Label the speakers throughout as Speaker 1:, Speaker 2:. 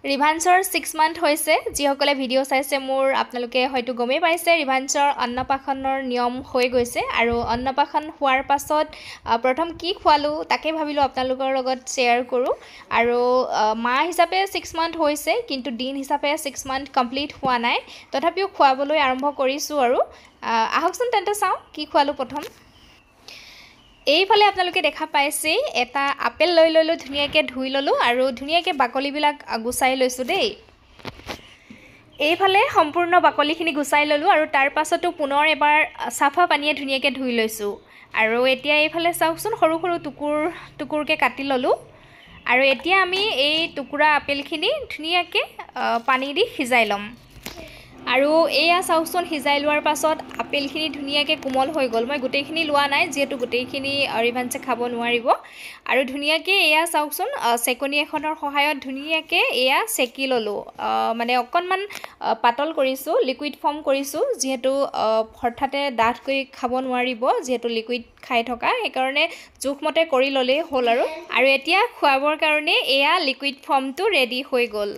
Speaker 1: ৰিভাঞ্চৰ 6 month হৈছে যিসকলে video' চাইছে মোৰ আপোনালোকে হয়তো গমেই পাইছে ৰিভাঞ্চৰ অন্নপ্ৰাশনৰ নিয়ম হৈ গৈছে আৰু অন্নপ্ৰাশন হোৱাৰ পাছত প্ৰথম কি খোৱালো তাকে ভাবিলোঁ আপোনালোকৰ লগত শ্বেয়াৰ কৰোঁ আৰু মা হিচাপে 6 মান্থ হৈছে কিন্তু দিন হিচাপে 6 মান্থ কমপ্লিট হোৱা নাই তথাপিও খোৱাবলৈ আৰম্ভ কৰিছোঁ আৰু আহকচোন তেন্তে চাওঁ কি খোৱালো প্ৰথম এইফালে আপোনালোকে দেখা পাইছে এটা আপেল লৈ ললো ধুনিয়াকে ধুই ললো আৰু ধুনিয়াকে বাকলিবিলাক গুছাই লৈছো দেই এইফালে সম্পূৰ্ণ বাকলিখিনি গুছাই ললো আৰু তাৰ পাছতো পুনৰ এবাৰ সাফা পানীয়ে ধুনিয়াকে ধুই লৈছো আৰু এতিয়া এইফালে চাওকচোন সৰু সৰু টুকুৰকে কাটি ললো আৰু এতিয়া আমি এই টুকুৰা আপেলখিনি ধুনিয়াকে পানী দি সিজাই লম আৰু এয়া চাওকচোন সিজাই লোৱাৰ পাছত আপেলখিনি ধুনিয়াকে কোমল হৈ গল মই গুটেইখিনি লোৱা নাই যেহেতু গুটেইখিনি ৰিভাঞ্চে খাব নোৱাৰিব আৰু ধুনিয়াকে এয়া চাওকচোন সেকনি এখনৰ সহায়ত ধুনিয়াকে এয়া সেকি ললো মানে অকনমান পাতল কৰিছো লিকুইড ফৰ্ম কৰিছো যেহেতু হঠাতে ডাঠকৈ খাব নোৱাৰিব যেহেতু লিকুইড খাই থকা এই কাৰণে জোখমতে কৰি ললে হল আৰু এতিয়া খোৱাবৰ কাৰণে এয়া লিকুইড ফৰ্মটো ৰেডি হৈ গল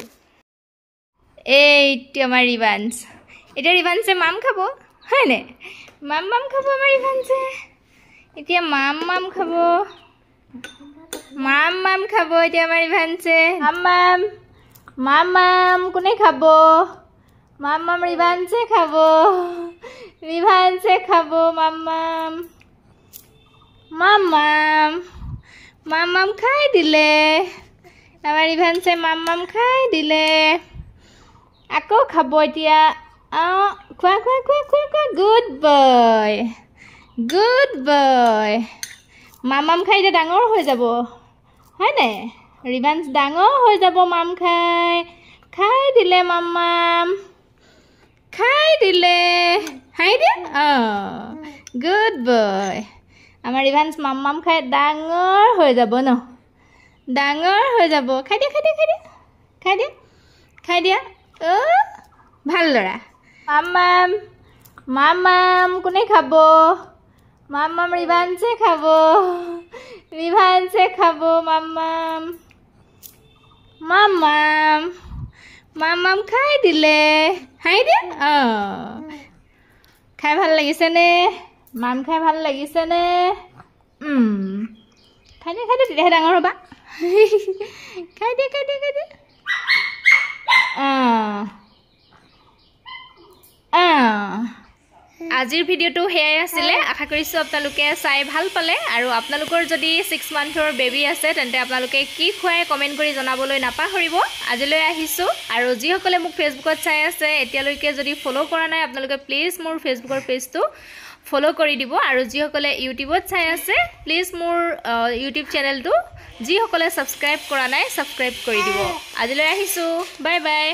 Speaker 1: এইটো আমাৰ ৰিভাঞ্চ এতিয়া ৰিভাঞ্চে মাম খাব হয়নে মাম খাব আমাৰ ৰিভাঞ্চে এতিয়া মাম খাব মাম খাব এতিয়া আমাৰ ৰিভাঞ্চে মাম কোনে খাব মাম ৰিভাঞ্চে খাব মাম খাই দিলে আমাৰ ৰিভাঞ্চে মাম খাই দিলে আকৌ খাব এতিয়া খোৱা গুড বয় মাম খাই এতিয়া ডাঙৰ হৈ যাব হয়নে ৰিভাঞ্চ ডাঙৰ হৈ যাব মাম খাই দিলে মাম খাই দিলে হাই দিয়া গুড বয় আমাৰ ৰিভাঞ্চ মাম খাই ডাঙৰ হৈ যাব ন ডাঙৰ হৈ যাব খাই দিয়া ভাল লৰা মাম কোনে খাব মাম ৰিভাঞ্চে খাব মাম খাই দিলে হাই দিয়া খাই ভাল লাগিছে নে মাম খাই ভাল লাগিছে নে খাই দিয়া তেতিয়াহে ডাঙৰ হ'বা খাই দিয়া আজিৰ ভিডিঅ'টো হেয়াই আছিল আশা কৰিছো আপোনালোকে চাই ভাল পালে আৰু আপোনালোকৰ যদি 6 মান্থৰ বেবী আছে তেন্তে আপোনালোকে কি খুৱাই কমেন্ট কৰি জনাবলৈ নাপাহৰিব আজিলৈ আহিছো আৰু যিসকলে মোক ফেসবুকত চাই আছে এতিয়ালৈকে যদি ফলো কৰা নাই আপোনালোকে প্লিজ মোৰ ফেসবুকৰ পেজটো ফলো কৰি দিব আৰু যিসকলে ইউটিউবত চাই আছে প্লিজ মোৰ ইউটিউব চেনেলটো যিসকলে সাবস্ক্ৰাইব কৰা নাই সাবস্ক্ৰাইব কৰি দিব আজিলৈ আহিছো বাই বাই